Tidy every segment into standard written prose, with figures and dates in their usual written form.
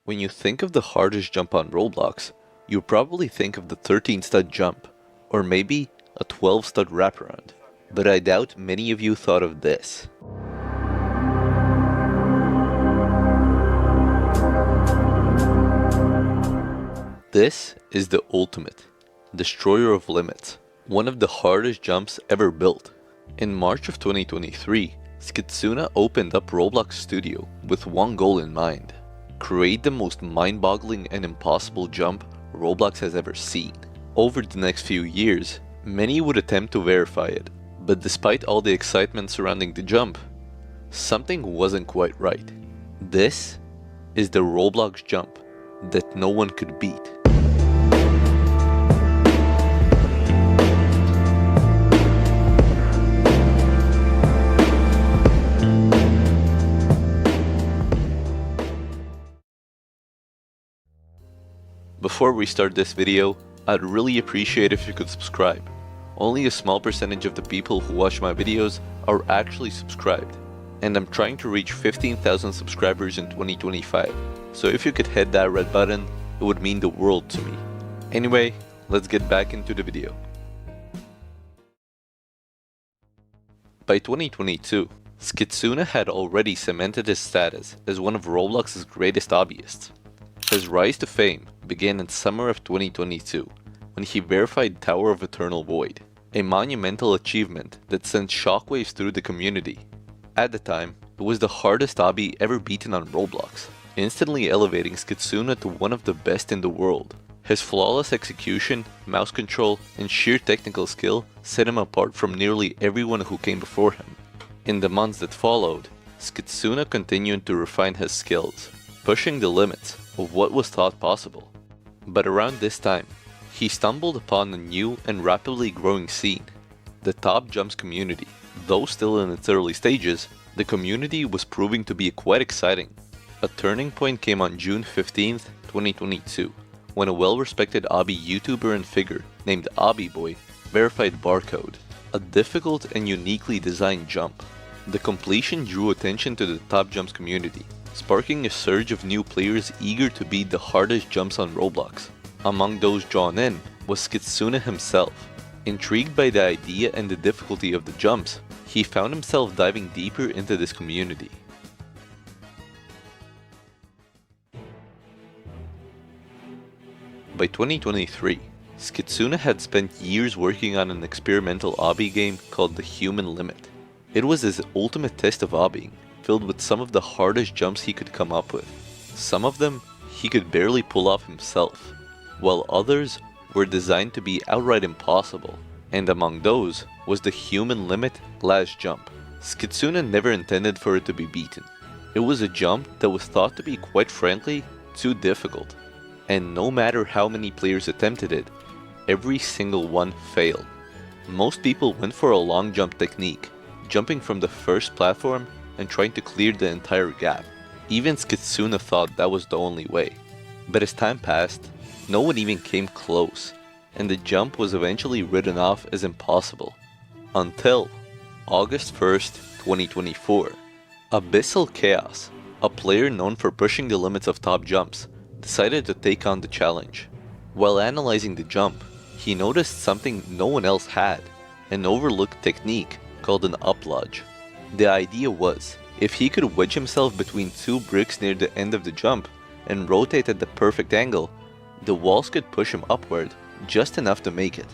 When you think of the hardest jump on Roblox, you probably think of the 13-stud jump, or maybe a 12-stud wraparound. But I doubt many of you thought of this. This is the ultimate, destroyer of limits, one of the hardest jumps ever built. In March of 2023, Skitsuna opened up Roblox Studio with one goal in mind: create the most mind-boggling and impossible jump Roblox has ever seen. Over the next few years, many would attempt to verify it, but despite all the excitement surrounding the jump, something wasn't quite right. This is the Roblox jump that no one could beat. Before we start this video, I'd really appreciate if you could subscribe. Only a small percentage of the people who watch my videos are actually subscribed, and I'm trying to reach 15,000 subscribers in 2025, so if you could hit that red button, it would mean the world to me. Anyway, let's get back into the video. By 2022, Skitsuna had already cemented his status as one of Roblox's greatest hobbyists. His rise to fame began in summer of 2022 when he verified Tower of Eternal Void, a monumental achievement that sent shockwaves through the community. At the time, it was the hardest obby ever beaten on Roblox, instantly elevating Skitsuna to one of the best in the world. His flawless execution, mouse control, and sheer technical skill set him apart from nearly everyone who came before him. In the months that followed, Skitsuna continued to refine his skills, pushing the limits of what was thought possible. But around this time, he stumbled upon a new and rapidly growing scene, the top jumps community. Though still in its early stages, the community was proving to be quite exciting. A turning point came on June 15th, 2022, when a well-respected obby YouTuber and figure named Obby Boy verified Barcode, a difficult and uniquely designed jump. The completion drew attention to the top jumps community, sparking a surge of new players eager to beat the hardest jumps on Roblox. Among those drawn in was Skitsuna himself. Intrigued by the idea and the difficulty of the jumps, he found himself diving deeper into this community. By 2023, Skitsuna had spent years working on an experimental obby game called The Human Limit. It was his ultimate test of obbying, filled with some of the hardest jumps he could come up with. Some of them he could barely pull off himself, while others were designed to be outright impossible, and among those was the Human Limit last jump. Skitsuna never intended for it to be beaten. It was a jump that was thought to be, quite frankly, too difficult, and no matter how many players attempted it, every single one failed. Most people went for a long jump technique, jumping from the first platform and trying to clear the entire gap. Even Skitsuna thought that was the only way. But as time passed, no one even came close, and the jump was eventually written off as impossible. Until August 1st, 2024. Abyssal Chaos, a player known for pushing the limits of top jumps, decided to take on the challenge. While analyzing the jump, he noticed something no one else had, an overlooked technique called an up lodge. The idea was, if he could wedge himself between two bricks near the end of the jump and rotate at the perfect angle, the walls could push him upward just enough to make it.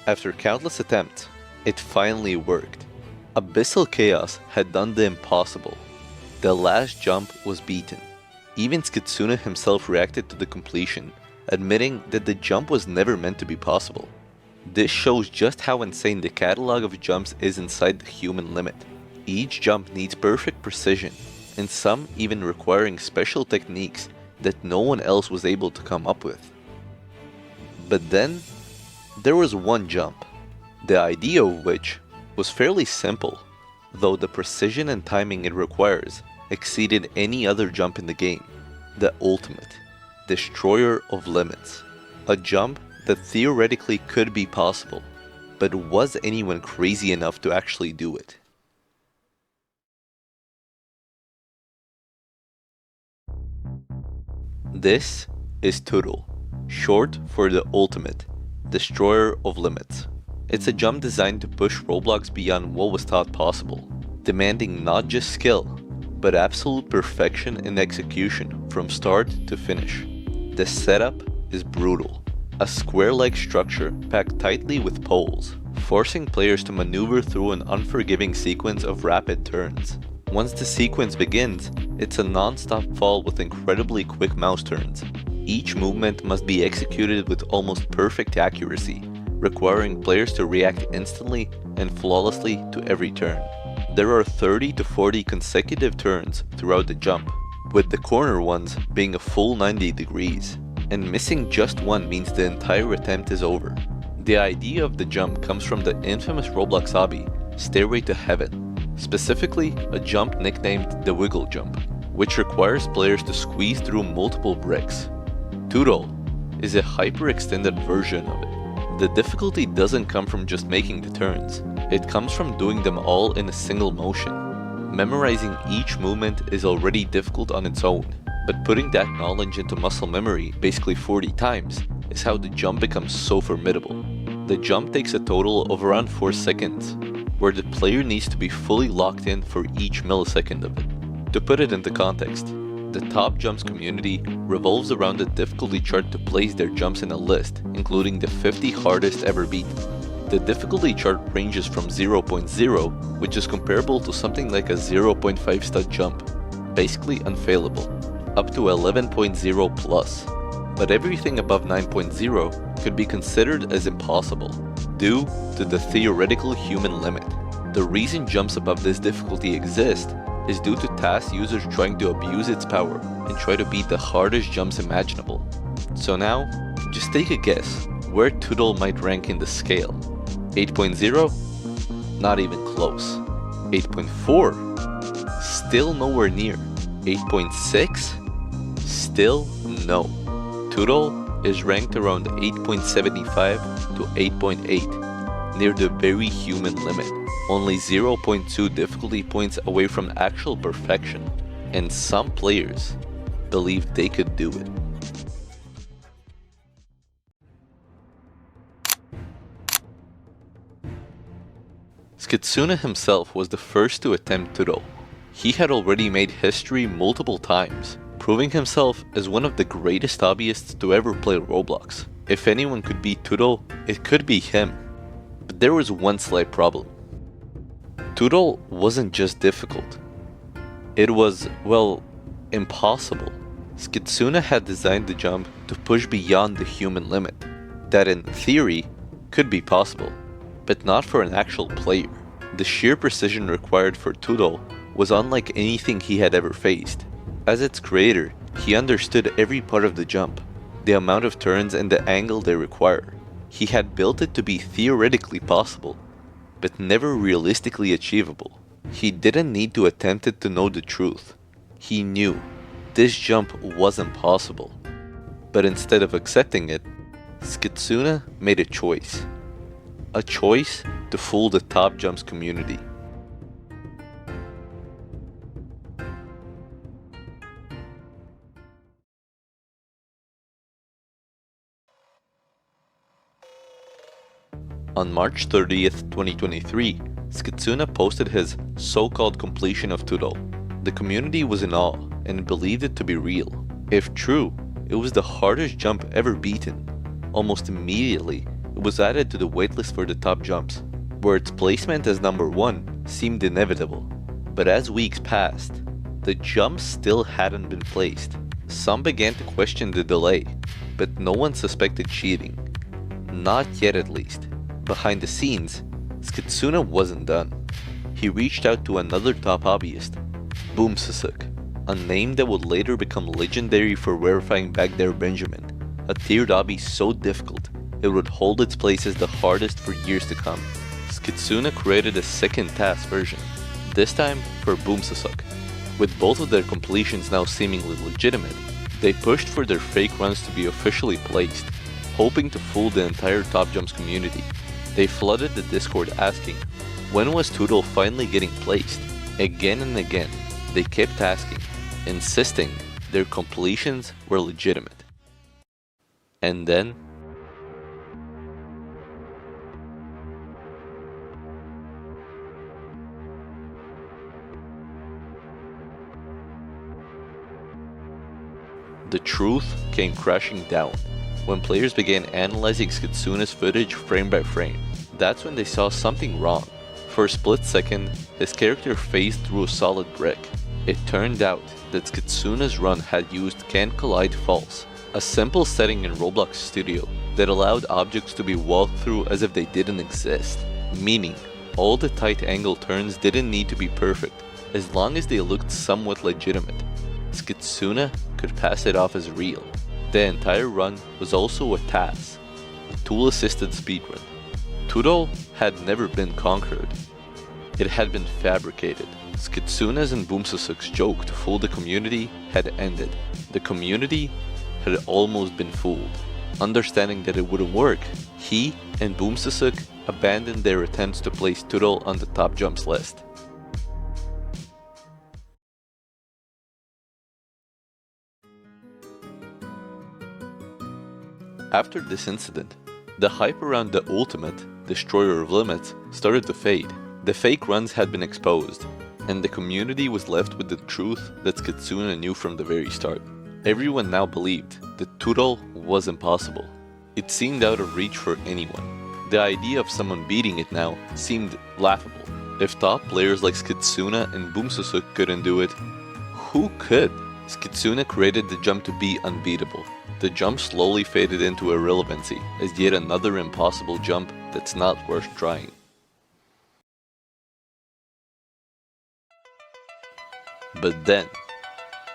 After countless attempts, it finally worked. Abyssal Chaos had done the impossible. The last jump was beaten. Even Skitsuna himself reacted to the completion, admitting that the jump was never meant to be possible. This shows just how insane the catalog of jumps is inside the Human Limit. Each jump needs perfect precision, and some even requiring special techniques that no one else was able to come up with. But then, there was one jump, the idea of which was fairly simple, though the precision and timing it requires exceeded any other jump in the game: the ultimate, destroyer of limits. A jump that theoretically could be possible, but was anyone crazy enough to actually do it? This is Toodle, short for the ultimate, destroyer of limits. It's a jump designed to push Roblox beyond what was thought possible, demanding not just skill, but absolute perfection in execution from start to finish. The setup is brutal. A square-like structure packed tightly with poles, forcing players to maneuver through an unforgiving sequence of rapid turns. Once the sequence begins, it's a non-stop fall with incredibly quick mouse turns. Each movement must be executed with almost perfect accuracy, requiring players to react instantly and flawlessly to every turn. There are 30 to 40 consecutive turns throughout the jump, with the corner ones being a full 90 degrees, and missing just one means the entire attempt is over. The idea of the jump comes from the infamous Roblox obby, Stairway to Heaven, specifically a jump nicknamed the Wiggle Jump, which requires players to squeeze through multiple bricks. Toodle is a hyper-extended version of it. The difficulty doesn't come from just making the turns, it comes from doing them all in a single motion. Memorizing each movement is already difficult on its own, but putting that knowledge into muscle memory basically 40 times is how the jump becomes so formidable. The jump takes a total of around 4 seconds, where the player needs to be fully locked in for each millisecond of it. To put it into context, the top jumps community revolves around a difficulty chart to place their jumps in a list, including the 50 hardest ever beaten. The difficulty chart ranges from 0.0, which is comparable to something like a 0.5 stud jump, basically unfailable, up to 11.0 plus. But everything above 9.0 could be considered as impossible, due to the theoretical human limit. The reason jumps above this difficulty exist is due to task users trying to abuse its power and try to beat the hardest jumps imaginable. So now, just take a guess where Toodle might rank in the scale. 8.0? Not even close. 8.4? Still nowhere near. 8.6? Still no. Toodle is ranked around 8.75 to 8.8, near the very human limit, only 0.2 difficulty points away from actual perfection, and some players believe they could do it. Skitsuna himself was the first to attempt Toodle. He had already made history multiple times, proving himself as one of the greatest hobbyists to ever play Roblox. If anyone could beat Toodle, it could be him. But there was one slight problem. Toodle wasn't just difficult. It was, well, impossible. Skitsuna had designed the jump to push beyond the human limit, that in theory could be possible, but not for an actual player. The sheer precision required for Toodle was unlike anything he had ever faced. As its creator, he understood every part of the jump, the amount of turns and the angle they require. He had built it to be theoretically possible, but never realistically achievable. He didn't need to attempt it to know the truth. He knew this jump wasn't possible. But instead of accepting it, Skitsuna made a choice. A choice to fool the top jumps community. On March 30th, 2023, Skitsuna posted his so-called completion of Toodle. The community was in awe and believed it to be real. If true, it was the hardest jump ever beaten. Almost immediately, it was added to the waitlist for the top jumps, where its placement as number 1 seemed inevitable. But as weeks passed, the jump still hadn't been placed. Some began to question the delay, but no one suspected cheating. Not yet at least. Behind the scenes, Skitsuna wasn't done. He reached out to another top hobbyist, Boomsasuk, a name that would later become legendary for verifying back there Benjamin, a tiered obby so difficult it would hold its place as the hardest for years to come. Skitsuna created a second task version, this time for Boomsasuk. With both of their completions now seemingly legitimate, they pushed for their fake runs to be officially placed, hoping to fool the entire Top Jumps community. They flooded the Discord asking, when was Toodle finally getting placed? Again and again, they kept asking, insisting Their completions were legitimate. And then, the truth came crashing down when players began analyzing Skitsuna's footage frame by frame. That's when they saw something wrong. For a split second, his character phased through a solid brick. It turned out that Skitsuna's run had used Can't Collide False, a simple setting in Roblox Studio that allowed objects to be walked through as if they didn't exist. Meaning, all the tight angle turns didn't need to be perfect, as long as they looked somewhat legitimate. Skitsuna could pass it off as real. The entire run was also a TAS, a tool-assisted speedrun. Tudor had never been conquered. It had been fabricated. Skitsuna's and Boomsusuk's joke to fool the community had ended. The community had almost been fooled. Understanding that it wouldn't work, he and Boomsusuk abandoned their attempts to place Tudor on the top jumps list. After this incident, the hype around the ultimate, destroyer of limits, started to fade. The fake runs had been exposed, and the community was left with the truth that Skitsuna knew from the very start. Everyone now believed that Tudor was impossible. It seemed out of reach for anyone. The idea of someone beating it now seemed laughable. If top players like Skitsuna and Boomsusuk couldn't do it, who could? Skitsuna created the jump to be unbeatable. The jump slowly faded into irrelevancy as yet another impossible jump that's not worth trying. But then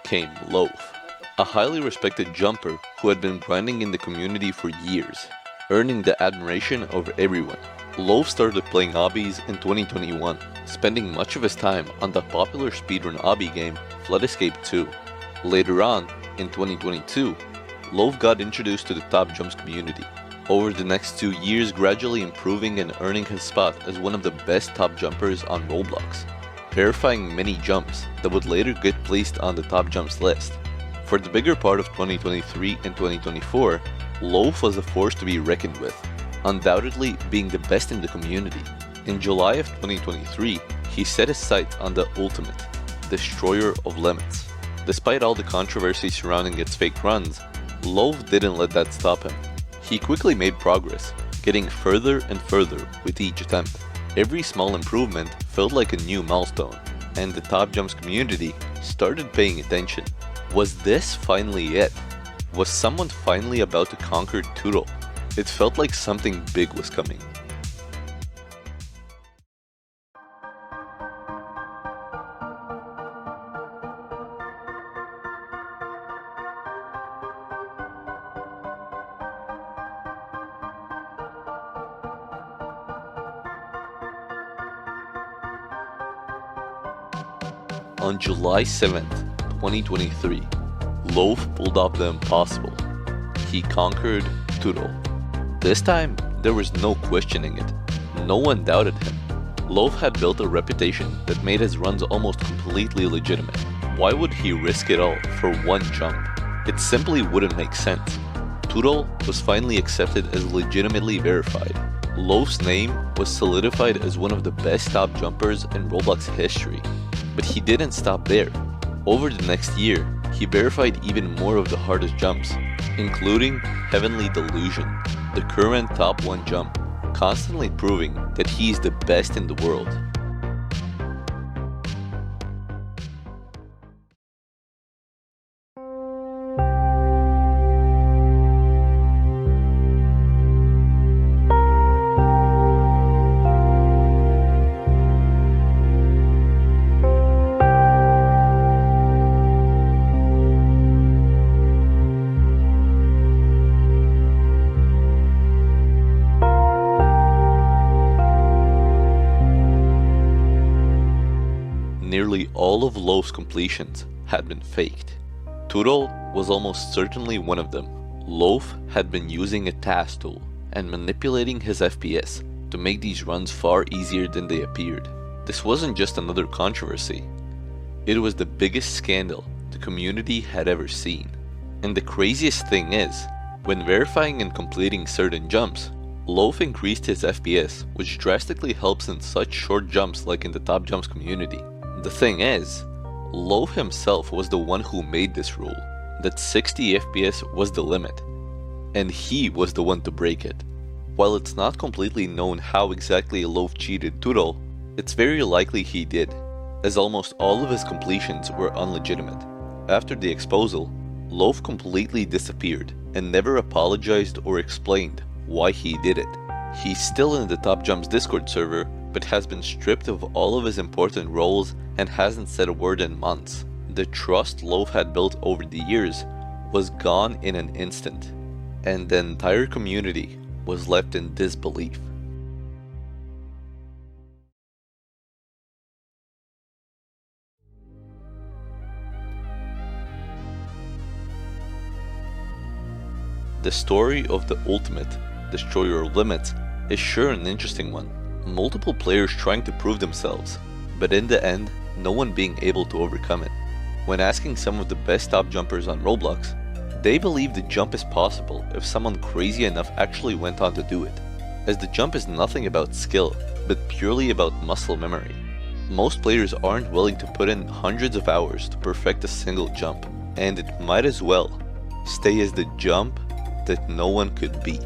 came Loaf, a highly respected jumper who had been grinding in the community for years, earning the admiration of everyone. Loaf started playing obbies in 2021, spending much of his time on the popular speedrun obby game Flood Escape 2. Later on, in 2022, Loaf got introduced to the top jumps community. Over the next 2 years, gradually improving and earning his spot as one of the best top jumpers on Roblox, verifying many jumps that would later get placed on the top jumps list. For the bigger part of 2023 and 2024, Loaf was a force to be reckoned with, undoubtedly being the best in the community. In July of 2023, he set his sights on the ultimate, destroyer of limits. Despite all the controversy surrounding its fake runs, Loaf didn't let that stop him. He quickly made progress, getting further and further with each attempt. Every small improvement felt like a new milestone, and the top jumps community started paying attention. Was this finally it? Was someone finally about to conquer Tudor? It felt like something big was coming. On July 7th, 2023, Loaf pulled off the impossible. He conquered Tudor. This time, there was no questioning it. No one doubted him. Loaf had built a reputation that made his runs almost completely legitimate. Why would he risk it all for one jump? It simply wouldn't make sense. Tudor was finally accepted as legitimately verified. Loaf's name was solidified as one of the best top jumpers in Roblox history. But he didn't stop there. Over the next year, he verified even more of the hardest jumps, including Heavenly Delusion, the current top 1 jump, constantly proving that he is the best in the world. Nearly all of Loaf's completions had been faked. Tudor was almost certainly one of them. Loaf had been using a task tool and manipulating his FPS to make these runs far easier than they appeared. This wasn't just another controversy. It was the biggest scandal the community had ever seen. And the craziest thing is, when verifying and completing certain jumps, Loaf increased his FPS, which drastically helps in such short jumps like in the top jumps community. The thing is, Loaf himself was the one who made this rule, that 60 FPS was the limit, and he was the one to break it. While it's not completely known how exactly Loaf cheated Toodle, it's very likely he did, as almost all of his completions were unlegitimate. After the exposal, Loaf completely disappeared and never apologized or explained why he did it. He's still in the Top Jumps Discord server, but has been stripped of all of his important roles and hasn't said a word in months. The trust Loaf had built over the years was gone in an instant, and the entire community was left in disbelief. The story of the ultimate destroyer of limits is sure an interesting one. Multiple players trying to prove themselves, but in the end, no one being able to overcome it. When asking some of the best top jumpers on Roblox, they believe the jump is possible if someone crazy enough actually went on to do it, as the jump is nothing about skill, but purely about muscle memory. Most players aren't willing to put in hundreds of hours to perfect a single jump, and it might as well stay as the jump that no one could beat.